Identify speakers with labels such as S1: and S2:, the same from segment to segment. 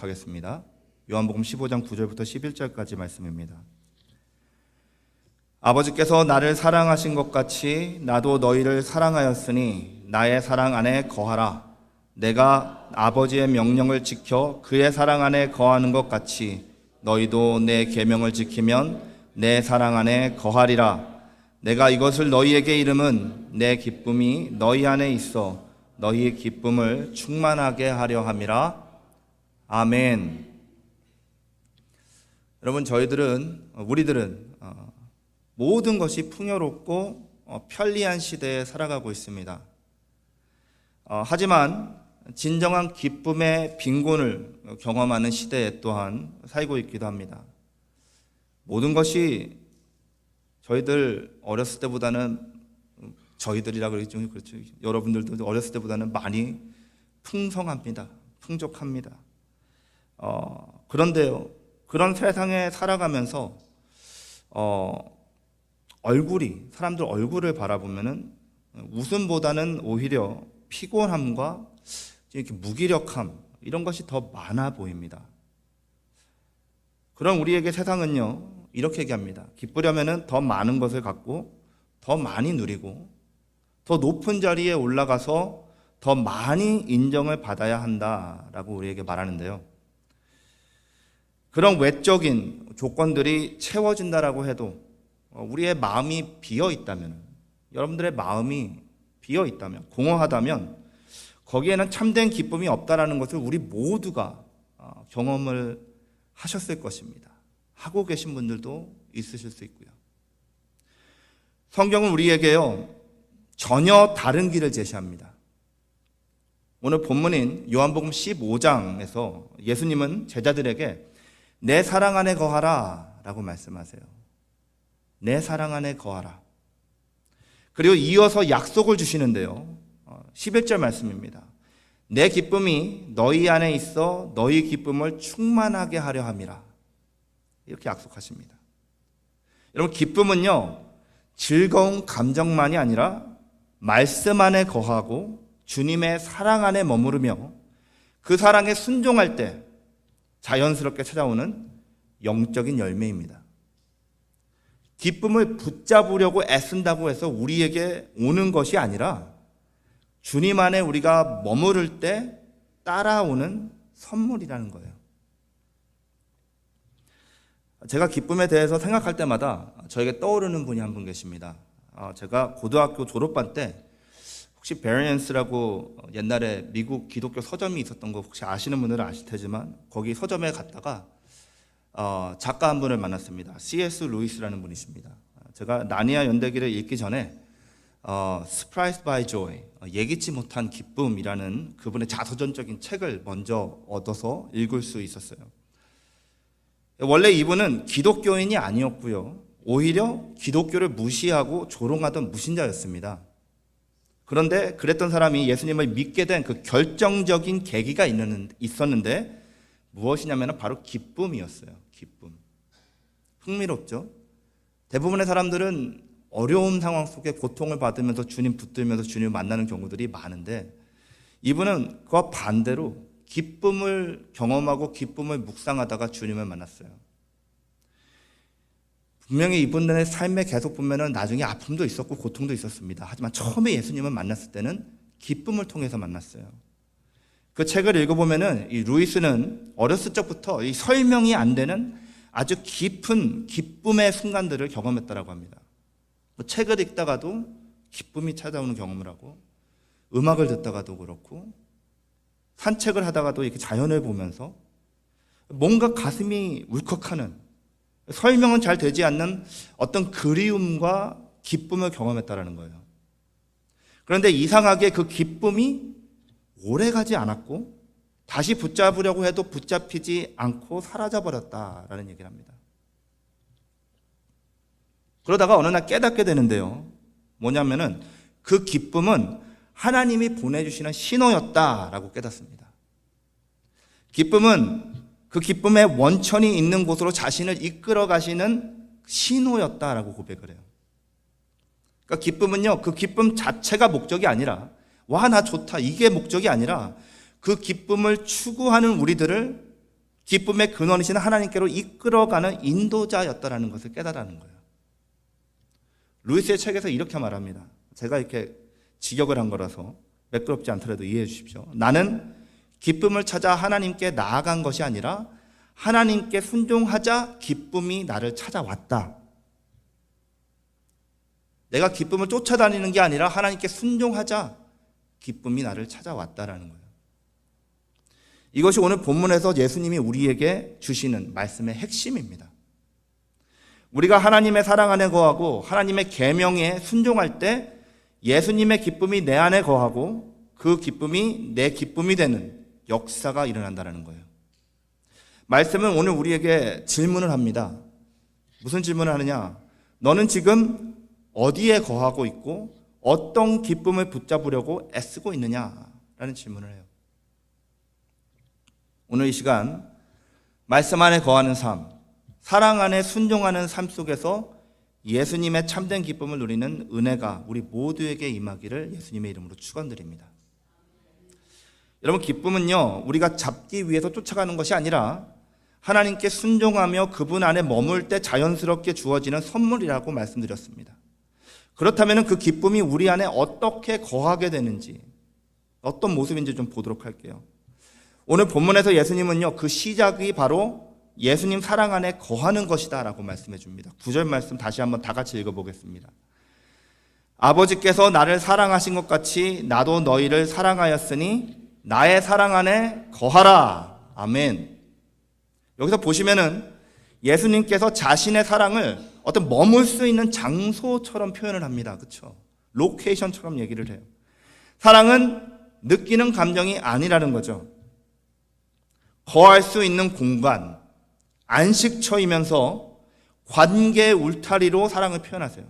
S1: 읽도록 하겠습니다. 요한복음 15장 9절부터 11절까지 말씀입니다. 아버지께서 나를 사랑하신 것 같이 나도 너희를 사랑하였으니 나의 사랑 안에 거하라. 내가 아버지의 명령을 지켜 그의 사랑 안에 거하는 것 같이 너희도 내 계명을 지키면 내 사랑 안에 거하리라. 내가 이것을 너희에게 이름은 내 기쁨이 너희 안에 있어 너희의 기쁨을 충만하게 하려 함이라. 아멘. 여러분, 우리들은 모든 것이 풍요롭고 편리한 시대에 살아가고 있습니다. 하지만 진정한 기쁨의 빈곤을 경험하는 시대에 또한 살고 있기도 합니다. 모든 것이 저희들 어렸을 때보다는, 저희들이라 그러겠죠. 그렇죠. 여러분들도 어렸을 때보다는 많이 풍성합니다. 풍족합니다. 그런데요, 그런 세상에 살아가면서 사람들 얼굴을 바라보면은 웃음보다는 오히려 피곤함과 이렇게 무기력함, 이런 것이 더 많아 보입니다. 그런 우리에게 세상은요, 이렇게 얘기합니다. 기쁘려면은 더 많은 것을 갖고 더 많이 누리고 더 높은 자리에 올라가서 더 많이 인정을 받아야 한다라고 우리에게 말하는데요. 그런 외적인 조건들이 채워진다라고 해도 우리의 마음이 비어 있다면, 여러분들의 마음이 비어 있다면, 공허하다면 거기에는 참된 기쁨이 없다라는 것을 우리 모두가 경험을 하셨을 것입니다. 하고 계신 분들도 있으실 수 있고요. 성경은 우리에게요, 전혀 다른 길을 제시합니다. 오늘 본문인 요한복음 15장에서 예수님은 제자들에게 내 사랑 안에 거하라 라고 말씀하세요. 내 사랑 안에 거하라. 그리고 이어서 약속을 주시는데요, 11절 말씀입니다. 내 기쁨이 너희 안에 있어 너희 기쁨을 충만하게 하려 함이라. 이렇게 약속하십니다. 여러분, 기쁨은요, 즐거운 감정만이 아니라 말씀 안에 거하고 주님의 사랑 안에 머무르며 그 사랑에 순종할 때 자연스럽게 찾아오는 영적인 열매입니다. 기쁨을 붙잡으려고 애쓴다고 해서 우리에게 오는 것이 아니라 주님 안에 우리가 머무를 때 따라오는 선물이라는 거예요. 제가 기쁨에 대해서 생각할 때마다 저에게 떠오르는 분이 한 분 계십니다. 제가 고등학교 졸업반 때 혹시 베리언스라고 옛날에 미국 기독교 서점이 있었던 거 혹시 아시는 분들은 아실 테지만 거기 서점에 갔다가 작가 한 분을 만났습니다. C.S. 루이스라는 분이십니다. 제가 나니아 연대기를 읽기 전에 Surprised by Joy, 예기치 못한 기쁨이라는 그분의 자서전적인 책을 먼저 얻어서 읽을 수 있었어요. 원래 이분은 기독교인이 아니었고요, 오히려 기독교를 무시하고 조롱하던 무신자였습니다. 그런데 그랬던 사람이 예수님을 믿게 된 그 결정적인 계기가 있었는데 무엇이냐면 바로 기쁨이었어요. 기쁨. 흥미롭죠? 대부분의 사람들은 어려운 상황 속에 고통을 받으면서 주님 붙들면서 주님을 만나는 경우들이 많은데 이분은 그와 반대로 기쁨을 경험하고 기쁨을 묵상하다가 주님을 만났어요. 분명히 이분의 삶에 계속 보면은 나중에 아픔도 있었고 고통도 있었습니다. 하지만 처음에 예수님을 만났을 때는 기쁨을 통해서 만났어요. 그 책을 읽어보면은 이 루이스는 어렸을 적부터 이 설명이 안 되는 아주 깊은 기쁨의 순간들을 경험했다라고 합니다. 책을 읽다가도 기쁨이 찾아오는 경험을 하고, 음악을 듣다가도 그렇고, 산책을 하다가도 이렇게 자연을 보면서 뭔가 가슴이 울컥하는, 설명은 잘 되지 않는 어떤 그리움과 기쁨을 경험했다라는 거예요. 그런데 이상하게 그 기쁨이 오래가지 않았고 다시 붙잡으려고 해도 붙잡히지 않고 사라져버렸다라는 얘기를 합니다. 그러다가 어느 날 깨닫게 되는데요, 뭐냐면은 그 기쁨은 하나님이 보내주시는 신호였다라고 깨닫습니다. 기쁨은 그 기쁨의 원천이 있는 곳으로 자신을 이끌어 가시는 신호였다라고 고백을 해요. 그러니까 기쁨은요, 그 기쁨 자체가 목적이 아니라, 와, 나 좋다, 이게 목적이 아니라 그 기쁨을 추구하는 우리들을 기쁨의 근원이신 하나님께로 이끌어가는 인도자였다라는 것을 깨달아는 거예요. 루이스의 책에서 이렇게 말합니다. 제가 이렇게 직역을 한 거라서 매끄럽지 않더라도 이해해 주십시오. 나는 기쁨을 찾아 하나님께 나아간 것이 아니라 하나님께 순종하자 기쁨이 나를 찾아왔다. 내가 기쁨을 쫓아다니는 게 아니라 하나님께 순종하자 기쁨이 나를 찾아왔다라는 거예요. 이것이 오늘 본문에서 예수님이 우리에게 주시는 말씀의 핵심입니다. 우리가 하나님의 사랑 안에 거하고 하나님의 계명에 순종할 때 예수님의 기쁨이 내 안에 거하고 그 기쁨이 내 기쁨이 되는 역사가 일어난다는 거예요. 말씀은 오늘 우리에게 질문을 합니다. 무슨 질문을 하느냐? 너는 지금 어디에 거하고 있고 어떤 기쁨을 붙잡으려고 애쓰고 있느냐라는 질문을 해요. 오늘 이 시간 말씀 안에 거하는 삶, 사랑 안에 순종하는 삶 속에서 예수님의 참된 기쁨을 누리는 은혜가 우리 모두에게 임하기를 예수님의 이름으로 축원드립니다. 여러분, 기쁨은요, 우리가 잡기 위해서 쫓아가는 것이 아니라 하나님께 순종하며 그분 안에 머물 때 자연스럽게 주어지는 선물이라고 말씀드렸습니다. 그렇다면 그 기쁨이 우리 안에 어떻게 거하게 되는지, 어떤 모습인지 좀 보도록 할게요. 오늘 본문에서 예수님은요, 그 시작이 바로 예수님 사랑 안에 거하는 것이다 라고 말씀해 줍니다. 9절 말씀 다시 한번 다 같이 읽어보겠습니다. 아버지께서 나를 사랑하신 것 같이 나도 너희를 사랑하였으니 나의 사랑 안에 거하라. 아멘. 여기서 보시면은 예수님께서 자신의 사랑을 어떤 머물 수 있는 장소처럼 표현을 합니다. 그렇죠? 로케이션처럼 얘기를 해요. 사랑은 느끼는 감정이 아니라는 거죠. 거할 수 있는 공간, 안식처이면서 관계의 울타리로 사랑을 표현하세요.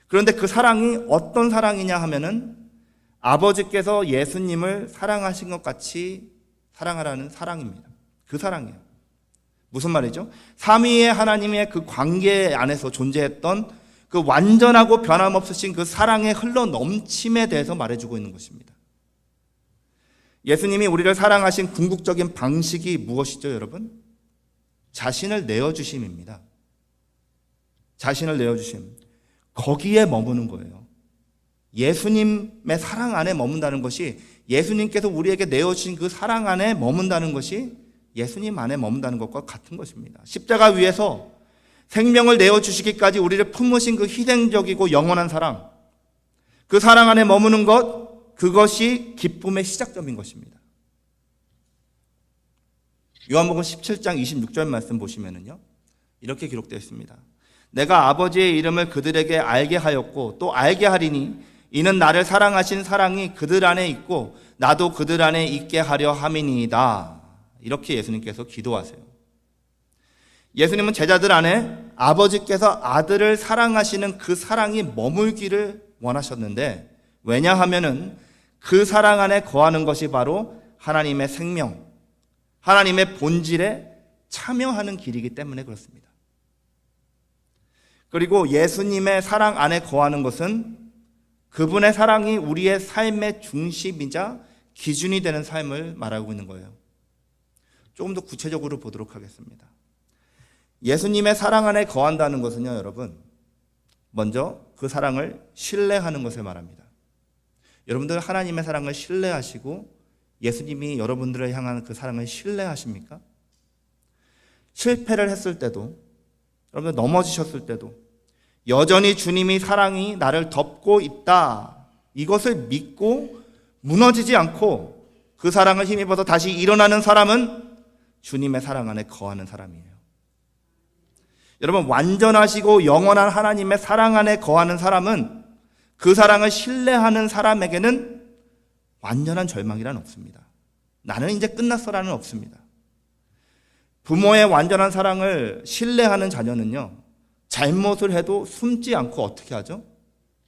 S1: 그런데 그 사랑이 어떤 사랑이냐 하면은 아버지께서 예수님을 사랑하신 것 같이 사랑하라는 사랑입니다. 그 사랑이에요. 무슨 말이죠? 삼위의 하나님의 그 관계 안에서 존재했던 그 완전하고 변함없으신 그 사랑의 흘러 넘침에 대해서 말해주고 있는 것입니다. 예수님이 우리를 사랑하신 궁극적인 방식이 무엇이죠, 여러분? 자신을 내어주심입니다. 자신을 내어주심. 거기에 머무는 거예요. 예수님의 사랑 안에 머문다는 것이, 예수님께서 우리에게 내어주신 그 사랑 안에 머문다는 것이 예수님 안에 머문다는 것과 같은 것입니다. 십자가 위에서 생명을 내어주시기까지 우리를 품으신 그 희생적이고 영원한 사랑, 그 사랑 안에 머무는 것, 그것이 기쁨의 시작점인 것입니다. 요한복음 17장 26절 말씀 보시면은요, 이렇게 기록되어 있습니다. 내가 아버지의 이름을 그들에게 알게 하였고 또 알게 하리니 이는 나를 사랑하신 사랑이 그들 안에 있고 나도 그들 안에 있게 하려 함이니이다. 이렇게 예수님께서 기도하세요. 예수님은 제자들 안에 아버지께서 아들을 사랑하시는 그 사랑이 머물기를 원하셨는데, 왜냐하면은 그 사랑 안에 거하는 것이 바로 하나님의 생명, 하나님의 본질에 참여하는 길이기 때문에 그렇습니다. 그리고 예수님의 사랑 안에 거하는 것은 그분의 사랑이 우리의 삶의 중심이자 기준이 되는 삶을 말하고 있는 거예요. 조금 더 구체적으로 보도록 하겠습니다. 예수님의 사랑 안에 거한다는 것은요, 여러분, 먼저 그 사랑을 신뢰하는 것을 말합니다. 여러분들 하나님의 사랑을 신뢰하시고 예수님이 여러분들을 향한 그 사랑을 신뢰하십니까? 실패를 했을 때도, 여러분들 넘어지셨을 때도 여전히 주님이 사랑이 나를 덮고 있다, 이것을 믿고 무너지지 않고 그 사랑을 힘입어서 다시 일어나는 사람은 주님의 사랑 안에 거하는 사람이에요. 여러분, 완전하시고 영원한 하나님의 사랑 안에 거하는 사람은 그 사랑을 신뢰하는 사람에게는 완전한 절망이란 없습니다. 나는 이제 끝났어라는 없습니다. 부모의 완전한 사랑을 신뢰하는 자녀는요, 잘못을 해도 숨지 않고 어떻게 하죠?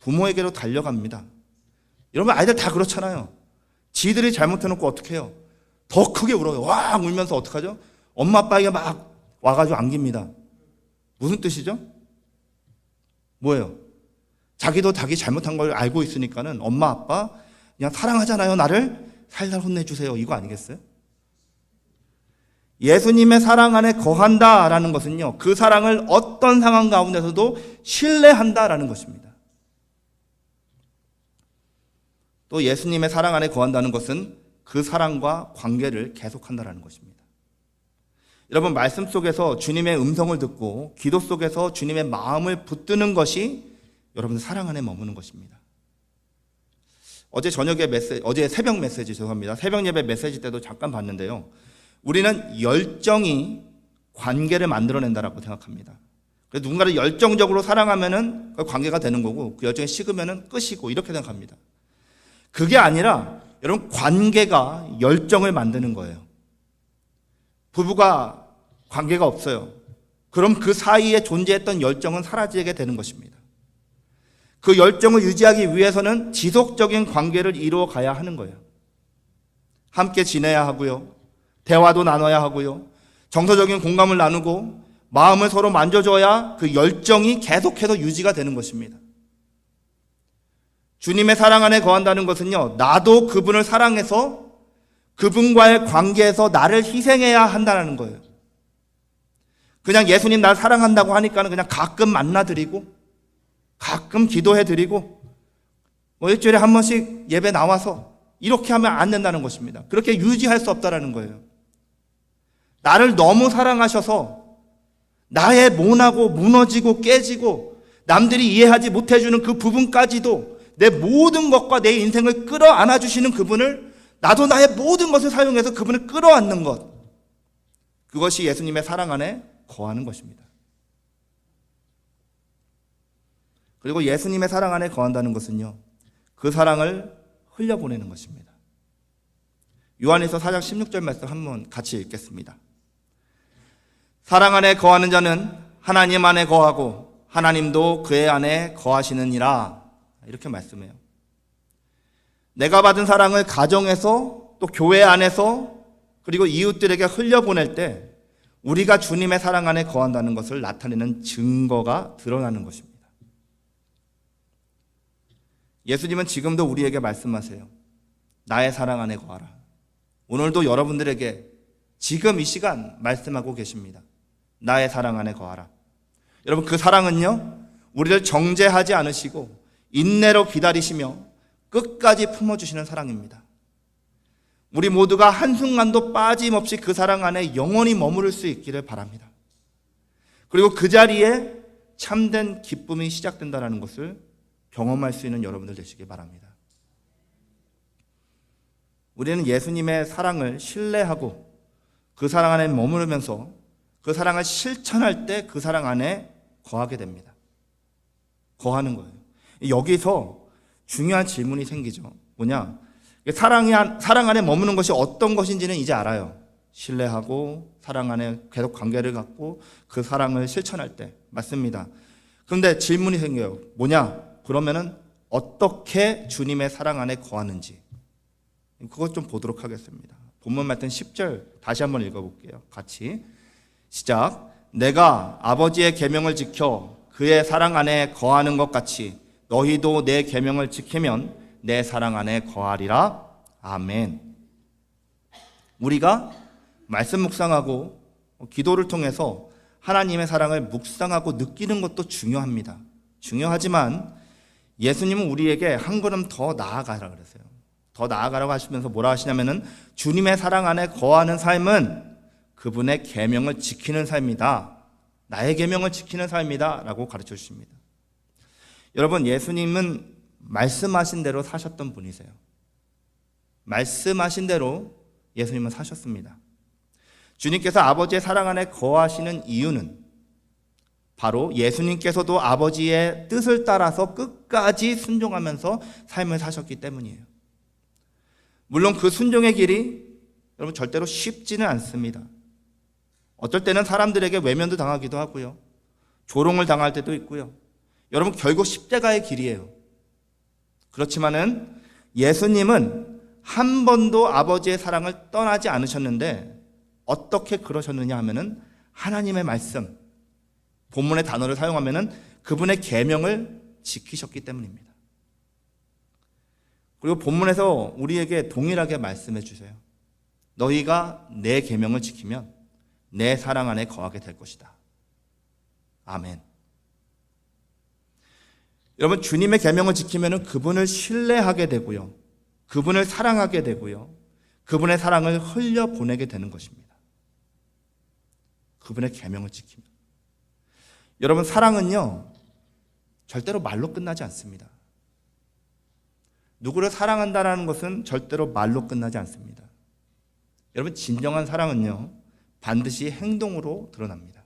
S1: 부모에게로 달려갑니다. 여러분, 아이들 다 그렇잖아요. 지들이 잘못해놓고 어떻게 해요? 더 크게 울어요. 와 울면서 어떻게 하죠? 엄마 아빠에게 막 와가지고 안깁니다. 무슨 뜻이죠? 뭐예요? 자기도 자기 잘못한 걸 알고 있으니까는 엄마 아빠 그냥 사랑하잖아요, 나를 살살 혼내주세요, 이거 아니겠어요? 예수님의 사랑 안에 거한다라는 것은요, 그 사랑을 어떤 상황 가운데서도 신뢰한다라는 것입니다. 또 예수님의 사랑 안에 거한다는 것은 그 사랑과 관계를 계속한다라는 것입니다. 여러분, 말씀 속에서 주님의 음성을 듣고 기도 속에서 주님의 마음을 붙드는 것이 여러분 사랑 안에 머무는 것입니다. 어제 새벽 메시지, 죄송합니다. 새벽 예배 메시지 때도 잠깐 봤는데요. 우리는 열정이 관계를 만들어낸다라고 생각합니다. 그래서 누군가를 열정적으로 사랑하면은 그 관계가 되는 거고, 그 열정이 식으면은 끝이고, 이렇게 생각합니다. 그게 아니라 여러분, 관계가 열정을 만드는 거예요. 부부가 관계가 없어요. 그럼 그 사이에 존재했던 열정은 사라지게 되는 것입니다. 그 열정을 유지하기 위해서는 지속적인 관계를 이루어 가야 하는 거예요. 함께 지내야 하고요. 대화도 나눠야 하고요. 정서적인 공감을 나누고 마음을 서로 만져줘야 그 열정이 계속해서 유지가 되는 것입니다. 주님의 사랑 안에 거한다는 것은요, 나도 그분을 사랑해서 그분과의 관계에서 나를 희생해야 한다는 거예요. 그냥 예수님 날 사랑한다고 하니까는 그냥 가끔 만나드리고 가끔 기도해드리고 일주일에 한 번씩 예배 나와서 이렇게 하면 안 된다는 것입니다. 그렇게 유지할 수 없다는 거예요. 나를 너무 사랑하셔서 나의 모나고 무너지고 깨지고 남들이 이해하지 못해주는 그 부분까지도 내 모든 것과 내 인생을 끌어안아 주시는 그분을, 나도 나의 모든 것을 사용해서 그분을 끌어안는 것, 그것이 예수님의 사랑 안에 거하는 것입니다. 그리고 예수님의 사랑 안에 거한다는 것은요, 그 사랑을 흘려보내는 것입니다. 요한일서 4장 16절 말씀 한번 같이 읽겠습니다. 사랑 안에 거하는 자는 하나님 안에 거하고 하나님도 그의 안에 거하시느니라, 이렇게 말씀해요. 내가 받은 사랑을 가정에서 또 교회 안에서 그리고 이웃들에게 흘려보낼 때 우리가 주님의 사랑 안에 거한다는 것을 나타내는 증거가 드러나는 것입니다. 예수님은 지금도 우리에게 말씀하세요. 나의 사랑 안에 거하라. 오늘도 여러분들에게 지금 이 시간 말씀하고 계십니다. 나의 사랑 안에 거하라. 여러분, 그 사랑은요, 우리를 정죄하지 않으시고 인내로 기다리시며 끝까지 품어주시는 사랑입니다. 우리 모두가 한순간도 빠짐없이 그 사랑 안에 영원히 머무를 수 있기를 바랍니다. 그리고 그 자리에 참된 기쁨이 시작된다는 것을 경험할 수 있는 여러분들 되시기 바랍니다. 우리는 예수님의 사랑을 신뢰하고 그 사랑 안에 머무르면서 그 사랑을 실천할 때 그 사랑 안에 거하게 됩니다. 거하는 거예요. 여기서 중요한 질문이 생기죠. 뭐냐? 사랑 안에 머무는 것이 어떤 것인지는 이제 알아요. 신뢰하고 사랑 안에 계속 관계를 갖고 그 사랑을 실천할 때. 맞습니다. 그런데 질문이 생겨요. 뭐냐? 그러면은 어떻게 주님의 사랑 안에 거하는지, 그것 좀 보도록 하겠습니다. 본문 말씀 10절 다시 한번 읽어볼게요. 같이 시작. 내가 아버지의 계명을 지켜 그의 사랑 안에 거하는 것 같이 너희도 내 계명을 지키면 내 사랑 안에 거하리라. 아멘. 우리가 말씀 묵상하고 기도를 통해서 하나님의 사랑을 묵상하고 느끼는 것도 중요합니다. 중요하지만 예수님은 우리에게 한 걸음 더 나아가라 그랬어요. 더 나아가라고 하시면서 뭐라 하시냐면은 주님의 사랑 안에 거하는 삶은 그분의 계명을 지키는 삶이다. 나의 계명을 지키는 삶이다 라고 가르쳐 주십니다. 여러분, 예수님은 말씀하신 대로 사셨던 분이세요. 말씀하신 대로 예수님은 사셨습니다. 주님께서 아버지의 사랑 안에 거하시는 이유는 바로 예수님께서도 아버지의 뜻을 따라서 끝까지 순종하면서 삶을 사셨기 때문이에요. 물론 그 순종의 길이 여러분 절대로 쉽지는 않습니다. 어떨 때는 사람들에게 외면도 당하기도 하고요. 조롱을 당할 때도 있고요. 여러분, 결국 십자가의 길이에요. 그렇지만은 예수님은 한 번도 아버지의 사랑을 떠나지 않으셨는데 어떻게 그러셨느냐 하면은 하나님의 말씀, 본문의 단어를 사용하면은 그분의 계명을 지키셨기 때문입니다. 그리고 본문에서 우리에게 동일하게 말씀해 주세요. 너희가 내 계명을 지키면 내 사랑 안에 거하게 될 것이다. 아멘. 여러분, 주님의 계명을 지키면 그분을 신뢰하게 되고요, 그분을 사랑하게 되고요, 그분의 사랑을 흘려보내게 되는 것입니다. 그분의 계명을 지키면. 여러분, 사랑은요 절대로 말로 끝나지 않습니다. 누구를 사랑한다는 것은 절대로 말로 끝나지 않습니다. 여러분, 진정한 사랑은요 반드시 행동으로 드러납니다.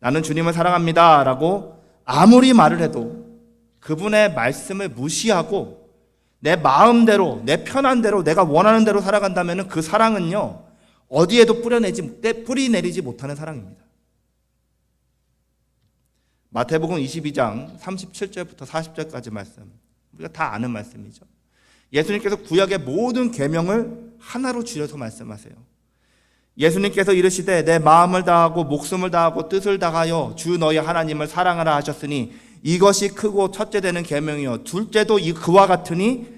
S1: 나는 주님을 사랑합니다 라고 아무리 말을 해도 그분의 말씀을 무시하고 내 마음대로, 내 편한 대로, 내가 원하는 대로 살아간다면 그 사랑은요 어디에도 뿌리 내리지 못하는 사랑입니다. 마태복음 22장 37절부터 40절까지 말씀, 우리가 다 아는 말씀이죠. 예수님께서 구약의 모든 계명을 하나로 줄여서 말씀하세요. 예수님께서 이르시되 내 마음을 다하고 목숨을 다하고 뜻을 다하여 주 너희 하나님을 사랑하라 하셨으니 이것이 크고 첫째 되는 계명이요 둘째도 그와 같으니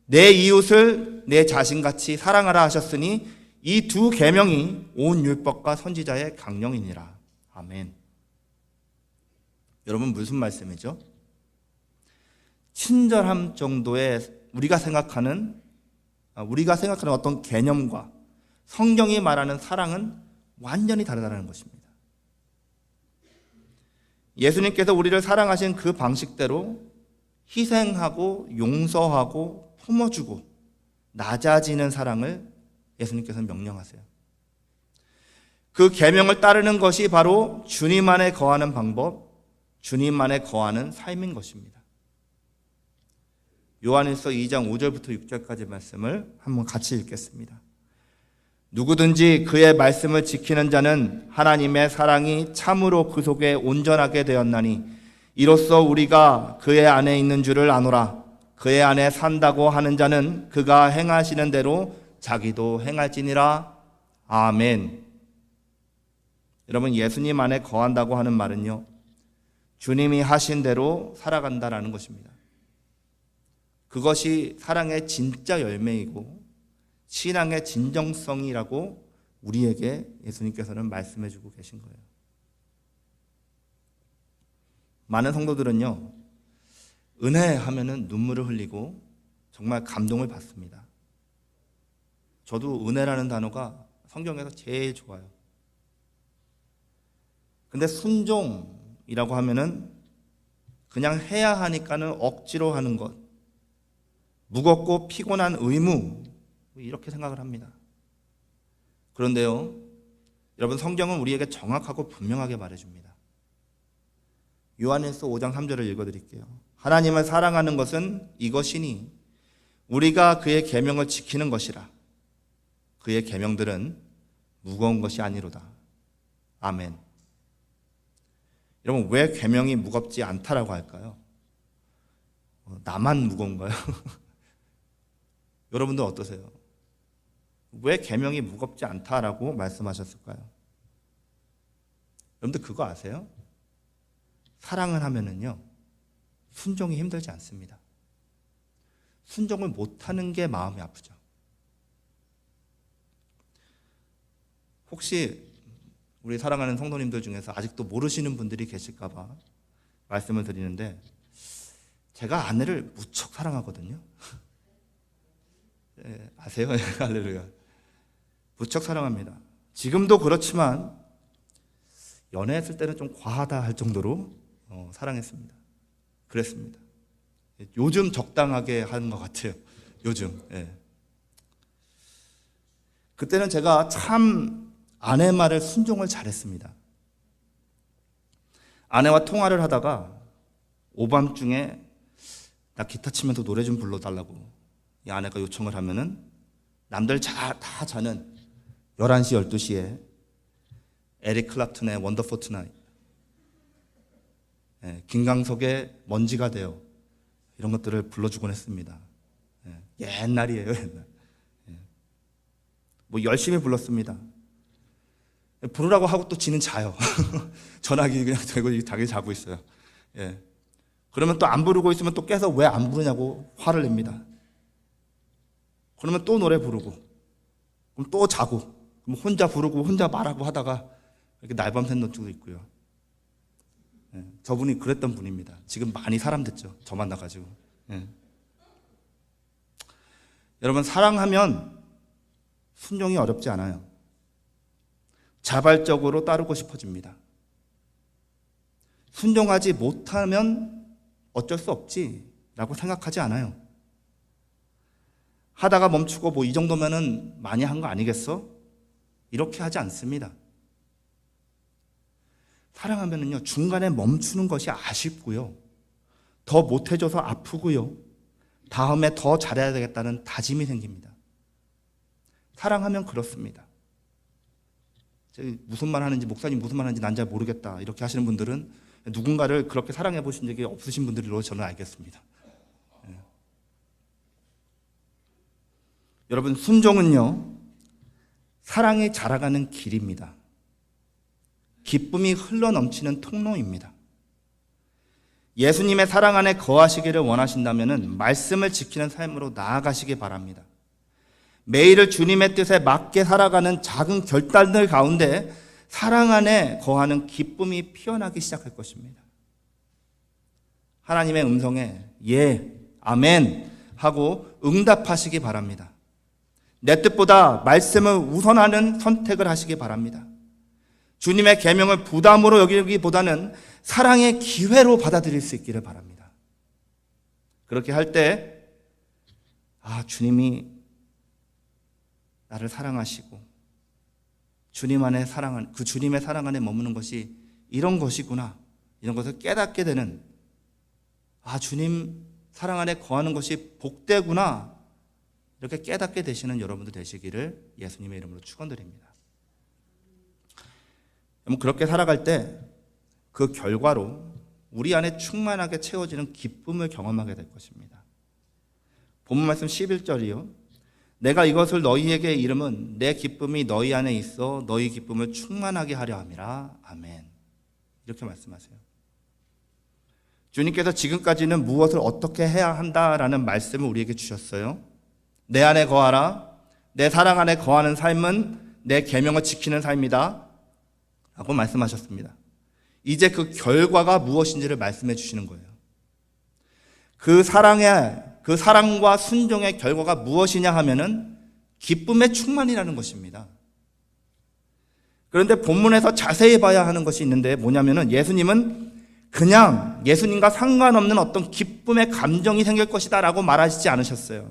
S1: 내 이웃을 내 자신같이 사랑하라 하셨으니 이 두 계명이 온 율법과 선지자의 강령이니라. 아멘. 여러분, 무슨 말씀이죠? 친절함 정도의 우리가 생각하는 어떤 개념과 성경이 말하는 사랑은 완전히 다르다는 것입니다. 예수님께서 우리를 사랑하신 그 방식대로 희생하고 용서하고 품어주고 낮아지는 사랑을 예수님께서는 명령하세요. 그 계명을 따르는 것이 바로 주님 안에 거하는 방법, 주님 안에 거하는 삶인 것입니다. 요한일서 2장 5절부터 6절까지 말씀을 한번 같이 읽겠습니다. 누구든지 그의 말씀을 지키는 자는 하나님의 사랑이 참으로 그 속에 온전하게 되었나니 이로써 우리가 그의 안에 있는 줄을 아노라. 그의 안에 산다고 하는 자는 그가 행하시는 대로 자기도 행할지니라. 아멘. 여러분, 예수님 안에 거한다고 하는 말은요 주님이 하신 대로 살아간다라는 것입니다. 그것이 사랑의 진짜 열매이고 신앙의 진정성이라고 우리에게 예수님께서는 말씀해 주고 계신 거예요. 많은 성도들은요 은혜 하면은 눈물을 흘리고 정말 감동을 받습니다. 저도 은혜라는 단어가 성경에서 제일 좋아요. 근데 순종이라고 하면은 그냥 해야 하니까는 억지로 하는 것, 무겁고 피곤한 의무, 이렇게 생각을 합니다. 그런데요 여러분, 성경은 우리에게 정확하고 분명하게 말해줍니다. 요한일서 5장 3절을 읽어드릴게요. 하나님을 사랑하는 것은 이것이니 우리가 그의 계명을 지키는 것이라. 그의 계명들은 무거운 것이 아니로다. 아멘. 여러분, 왜 계명이 무겁지 않다라고 할까요? 나만 무거운가요? 여러분들 어떠세요? 왜 계명이 무겁지 않다라고 말씀하셨을까요? 여러분들 그거 아세요? 사랑을 하면은요 순종이 힘들지 않습니다. 순종을 못하는 게 마음이 아프죠. 혹시 우리 사랑하는 성도님들 중에서 아직도 모르시는 분들이 계실까 봐 말씀을 드리는데, 제가 아내를 무척 사랑하거든요. 네, 아세요? 할렐루야. 무척 사랑합니다. 지금도 그렇지만 연애했을 때는 좀 과하다 할 정도로 사랑했습니다. 그랬습니다. 요즘 적당하게 하는 것 같아요. 요즘. 예. 그때는 제가 참 아내 말을 순종을 잘했습니다. 아내와 통화를 하다가 오밤중에 나 기타 치면서 노래 좀 불러달라고 이 아내가 요청을 하면은 남들 다 자는 11시, 12시에 에릭 클랩튼의 원더풀 투나잇, 김광석의 먼지가 되어, 이런 것들을 불러주곤 했습니다. 옛날이에요, 옛날. 뭐 열심히 불렀습니다. 부르라고 하고 또 지는 자요. 전화기 그냥 되고 자기 자고 있어요. 그러면 또 안 부르고 있으면 또 깨서 왜 안 부르냐고 화를 냅니다. 그러면 또 노래 부르고, 그럼 또 자고, 그럼 혼자 부르고 혼자 말하고 하다가 이렇게 날밤 샌 적도 있고요. 저분이 그랬던 분입니다. 지금 많이 사람 됐죠. 저 만나가지고. 여러분, 사랑하면 순종이 어렵지 않아요. 자발적으로 따르고 싶어집니다. 순종하지 못하면 어쩔 수 없지라고 생각하지 않아요. 하다가 멈추고 뭐 이 정도면은 많이 한 거 아니겠어? 이렇게 하지 않습니다. 사랑하면은요, 중간에 멈추는 것이 아쉽고요, 더 못해줘서 아프고요, 다음에 더 잘해야 되겠다는 다짐이 생깁니다. 사랑하면 그렇습니다. 무슨 말 하는지, 목사님 무슨 말 하는지 난 잘 모르겠다 이렇게 하시는 분들은 누군가를 그렇게 사랑해 보신 적이 없으신 분들로 저는 알겠습니다. 여러분, 순종은요, 사랑이 자라가는 길입니다. 기쁨이 흘러넘치는 통로입니다. 예수님의 사랑 안에 거하시기를 원하신다면 말씀을 지키는 삶으로 나아가시기 바랍니다. 매일을 주님의 뜻에 맞게 살아가는 작은 결단들 가운데 사랑 안에 거하는 기쁨이 피어나기 시작할 것입니다. 하나님의 음성에 예, 아멘 하고 응답하시기 바랍니다. 내 뜻보다 말씀을 우선하는 선택을 하시기 바랍니다. 주님의 계명을 부담으로 여기기보다는 사랑의 기회로 받아들일 수 있기를 바랍니다. 그렇게 할 때 주님이 나를 사랑하시고 주님 안에 그 주님의 사랑 안에 머무는 것이 이런 것이구나, 이런 것을 깨닫게 되는, 주님 사랑 안에 거하는 것이 복되구나, 이렇게 깨닫게 되시는 여러분들 되시기를 예수님의 이름으로 축원드립니다. 그렇게 살아갈 때 그 결과로 우리 안에 충만하게 채워지는 기쁨을 경험하게 될 것입니다. 본문 말씀 11절이요. 내가 이것을 너희에게 이름은 내 기쁨이 너희 안에 있어 너희 기쁨을 충만하게 하려 함이라. 아멘. 이렇게 말씀하세요. 주님께서 지금까지는 무엇을 어떻게 해야 한다라는 말씀을 우리에게 주셨어요. 내 안에 거하라. 내 사랑 안에 거하는 삶은 내 계명을 지키는 삶이다 라고 말씀하셨습니다. 이제 그 결과가 무엇인지를 말씀해 주시는 거예요. 그 사랑과 순종의 결과가 무엇이냐 하면은 기쁨의 충만이라는 것입니다. 그런데 본문에서 자세히 봐야 하는 것이 있는데 뭐냐면은 예수님은 그냥 예수님과 상관없는 어떤 기쁨의 감정이 생길 것이다 라고 말하시지 않으셨어요.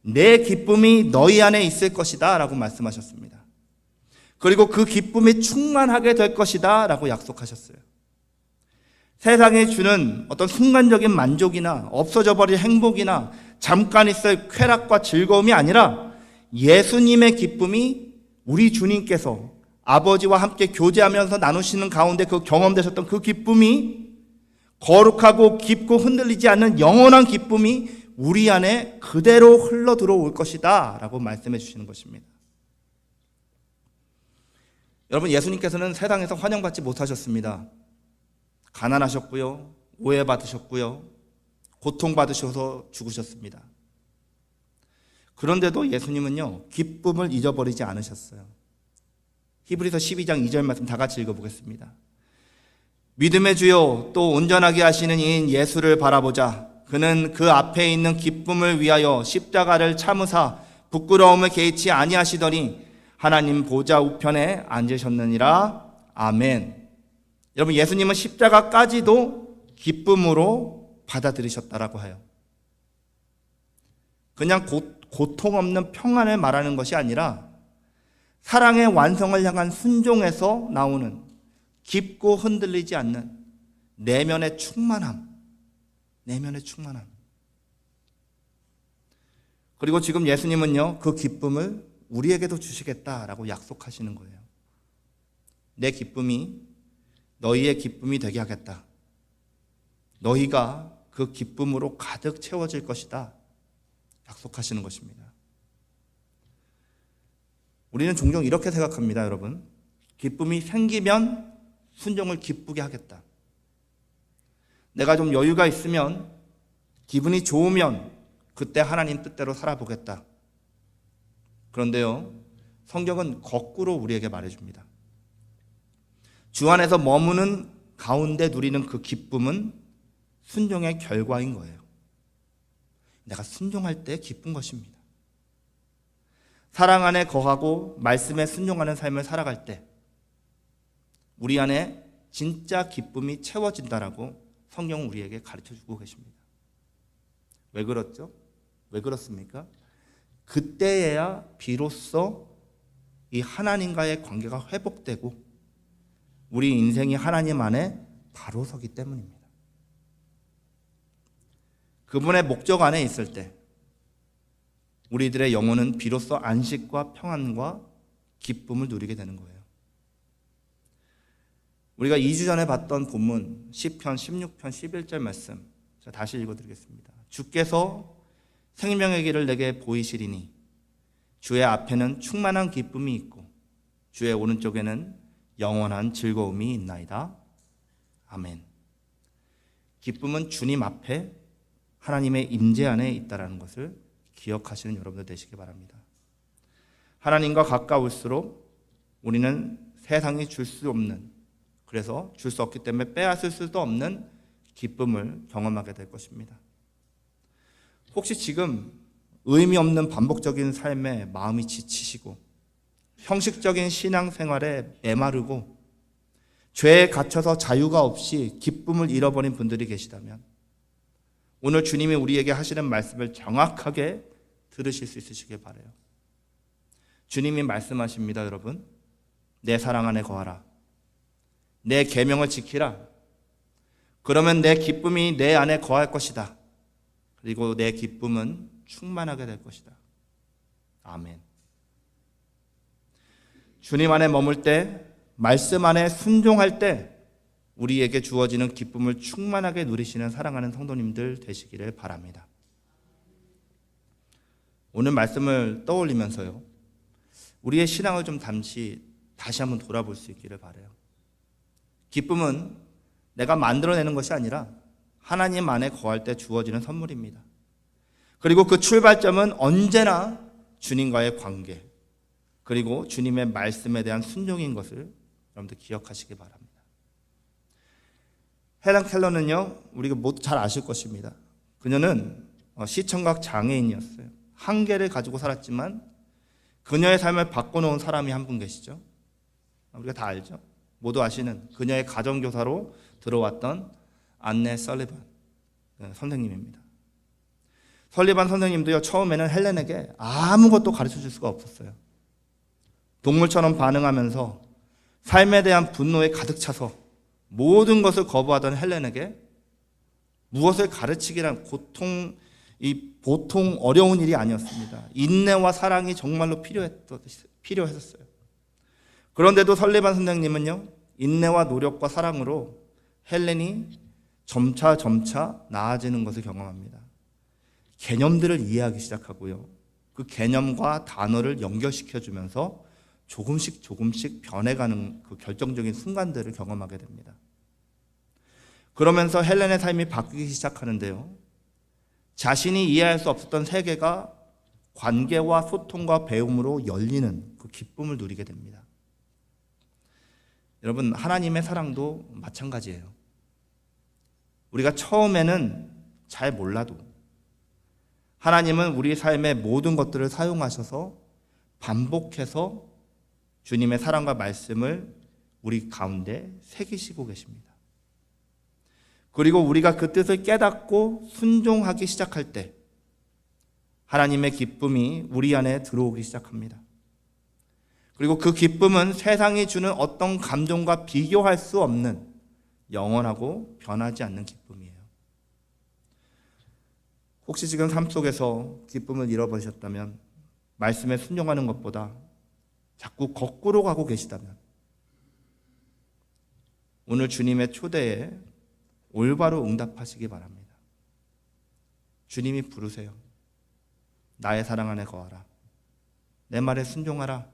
S1: 내 기쁨이 너희 안에 있을 것이다 라고 말씀하셨습니다. 그리고 그 기쁨이 충만하게 될 것이다 라고 약속하셨어요. 세상에 주는 어떤 순간적인 만족이나 없어져 버릴 행복이나 잠깐 있을 쾌락과 즐거움이 아니라 예수님의 기쁨이 우리 주님께서 아버지와 함께 교제하면서 나누시는 가운데 그 경험되셨던 그 기쁨이 거룩하고 깊고 흔들리지 않는 영원한 기쁨이 우리 안에 그대로 흘러 들어올 것이다 라고 말씀해 주시는 것입니다. 여러분, 예수님께서는 세상에서 환영받지 못하셨습니다. 가난하셨고요, 오해받으셨고요, 고통받으셔서 죽으셨습니다. 그런데도 예수님은요, 기쁨을 잊어버리지 않으셨어요. 히브리서 12장 2절 말씀 다 같이 읽어보겠습니다. 믿음의 주요 또 온전하게 하시는 이인 예수를 바라보자. 그는 그 앞에 있는 기쁨을 위하여 십자가를 참으사 부끄러움을 개의치 아니하시더니 하나님 보좌 우편에 앉으셨느니라. 아멘. 여러분, 예수님은 십자가까지도 기쁨으로 받아들이셨다라고 해요. 그냥 고통 없는 평안을 말하는 것이 아니라 사랑의 완성을 향한 순종에서 나오는 깊고 흔들리지 않는 내면의 충만함. 그리고 지금 예수님은요, 그 기쁨을 우리에게도 주시겠다라고 약속하시는 거예요. 내 기쁨이 너희의 기쁨이 되게 하겠다. 너희가 그 기쁨으로 가득 채워질 것이다. 약속하시는 것입니다. 우리는 종종 이렇게 생각합니다, 여러분. 기쁨이 생기면 순종을 기쁘게 하겠다. 내가 좀 여유가 있으면, 기분이 좋으면 그때 하나님 뜻대로 살아보겠다. 그런데요, 성경은 거꾸로 우리에게 말해줍니다. 주 안에서 머무는 가운데 누리는 그 기쁨은 순종의 결과인 거예요. 내가 순종할 때 기쁜 것입니다. 사랑 안에 거하고 말씀에 순종하는 삶을 살아갈 때 우리 안에 진짜 기쁨이 채워진다라고 성경은 우리에게 가르쳐주고 계십니다. 왜 그렇죠? 왜 그렇습니까? 그때에야 비로소 이 하나님과의 관계가 회복되고 우리 인생이 하나님 안에 바로 서기 때문입니다. 그분의 목적 안에 있을 때 우리들의 영혼은 비로소 안식과 평안과 기쁨을 누리게 되는 거예요. 우리가 2주 전에 봤던 본문 시편 16편 11절 말씀 제가 다시 읽어드리겠습니다. 주께서 생명의 길을 내게 보이시리니 주의 앞에는 충만한 기쁨이 있고 주의 오른쪽에는 영원한 즐거움이 있나이다. 아멘. 기쁨은 주님 앞에 하나님의 임재 안에 있다는 것을 기억하시는 여러분들 되시기 바랍니다. 하나님과 가까울수록 우리는 세상이 줄 수 없는, 그래서 줄 수 없기 때문에 빼앗을 수도 없는 기쁨을 경험하게 될 것입니다. 혹시 지금 의미 없는 반복적인 삶에 마음이 지치시고 형식적인 신앙생활에 메마르고 죄에 갇혀서 자유가 없이 기쁨을 잃어버린 분들이 계시다면 오늘 주님이 우리에게 하시는 말씀을 정확하게 들으실 수 있으시길 바라요. 주님이 말씀하십니다. 여러분, 내 사랑 안에 거하라. 내 계명을 지키라. 그러면 내 기쁨이 내 안에 거할 것이다. 그리고 내 기쁨은 충만하게 될 것이다. 아멘. 주님 안에 머물 때, 말씀 안에 순종할 때 우리에게 주어지는 기쁨을 충만하게 누리시는 사랑하는 성도님들 되시기를 바랍니다. 오늘 말씀을 떠올리면서요, 우리의 신앙을 좀 다시 한번 돌아볼 수 있기를 바라요. 기쁨은 내가 만들어내는 것이 아니라 하나님 안에 거할 때 주어지는 선물입니다. 그리고 그 출발점은 언제나 주님과의 관계, 그리고 주님의 말씀에 대한 순종인 것을 여러분들 기억하시기 바랍니다. 헬렌 켈러는요, 우리가 모두 잘 아실 것입니다. 그녀는 시청각 장애인이었어요. 한계를 가지고 살았지만 그녀의 삶을 바꿔놓은 사람이 한 분 계시죠. 우리가 다 알죠. 모두 아시는 그녀의 가정교사로 들어왔던 안네 설리반 선생님입니다. 설리반 선생님도요, 처음에는 헬렌에게 아무것도 가르쳐줄 수가 없었어요. 동물처럼 반응하면서 삶에 대한 분노에 가득 차서 모든 것을 거부하던 헬렌에게 무엇을 가르치기란 보통 어려운 일이 아니었습니다. 인내와 사랑이 정말로 필요했었어요. 그런데도 설리반 선생님은요, 인내와 노력과 사랑으로 헬렌이 점차 나아지는 것을 경험합니다. 개념들을 이해하기 시작하고요, 그 개념과 단어를 연결시켜주면서 조금씩 변해가는 그 결정적인 순간들을 경험하게 됩니다. 그러면서 헬렌의 삶이 바뀌기 시작하는데요, 자신이 이해할 수 없었던 세계가 관계와 소통과 배움으로 열리는 그 기쁨을 누리게 됩니다. 여러분, 하나님의 사랑도 마찬가지예요. 우리가 처음에는 잘 몰라도 하나님은 우리 삶의 모든 것들을 사용하셔서 반복해서 주님의 사랑과 말씀을 우리 가운데 새기시고 계십니다. 그리고 우리가 그 뜻을 깨닫고 순종하기 시작할 때 하나님의 기쁨이 우리 안에 들어오기 시작합니다. 그리고 그 기쁨은 세상이 주는 어떤 감정과 비교할 수 없는 영원하고 변하지 않는 기쁨이에요. 혹시 지금 삶 속에서 기쁨을 잃어버리셨다면, 말씀에 순종하는 것보다 자꾸 거꾸로 가고 계시다면, 오늘 주님의 초대에 올바로 응답하시기 바랍니다. 주님이 부르세요. 나의 사랑 안에 거하라. 내 말에 순종하라.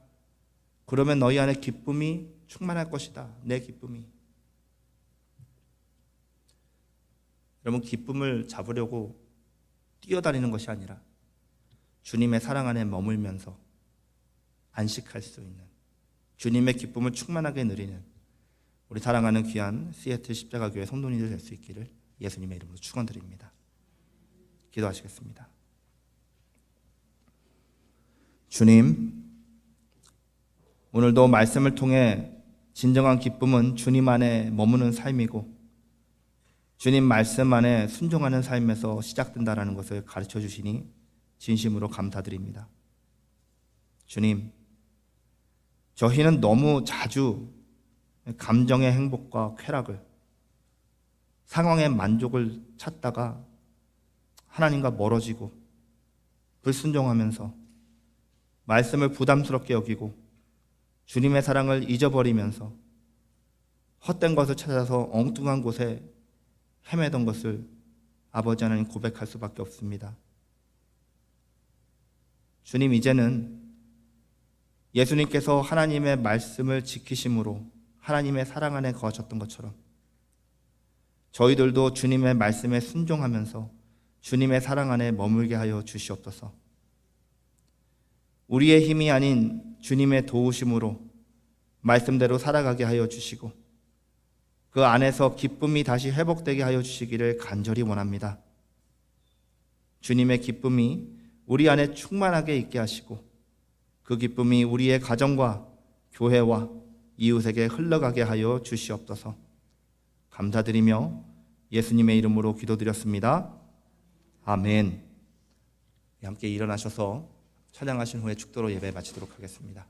S1: 그러면 너희 안에 기쁨이 충만할 것이다. 내 기쁨이. 여러분, 기쁨을 잡으려고 뛰어다니는 것이 아니라 주님의 사랑 안에 머물면서 안식할 수 있는, 주님의 기쁨을 충만하게 누리는 우리 사랑하는 귀한 시애틀 십자가교회 성도님들 될 수 있기를 예수님의 이름으로 축원드립니다. 기도하시겠습니다. 주님, 오늘도 말씀을 통해 진정한 기쁨은 주님 안에 머무는 삶이고 주님 말씀 안에 순종하는 삶에서 시작된다는 것을 가르쳐 주시니 진심으로 감사드립니다. 주님, 저희는 너무 자주 감정의 행복과 쾌락을, 상황의 만족을 찾다가 하나님과 멀어지고 불순종하면서 말씀을 부담스럽게 여기고 주님의 사랑을 잊어버리면서 헛된 것을 찾아서 엉뚱한 곳에 헤매던 것을 아버지 하나님 고백할 수밖에 없습니다. 주님, 이제는 예수님께서 하나님의 말씀을 지키심으로 하나님의 사랑 안에 거하셨던 것처럼 저희들도 주님의 말씀에 순종하면서 주님의 사랑 안에 머물게 하여 주시옵소서. 우리의 힘이 아닌 주님의 도우심으로 말씀대로 살아가게 하여 주시고 그 안에서 기쁨이 다시 회복되게 하여 주시기를 간절히 원합니다. 주님의 기쁨이 우리 안에 충만하게 있게 하시고 그 기쁨이 우리의 가정과 교회와 이웃에게 흘러가게 하여 주시옵소서. 감사드리며 예수님의 이름으로 기도드렸습니다. 아멘. 함께 일어나셔서 찬양하신 후에 축도로 예배 마치도록 하겠습니다.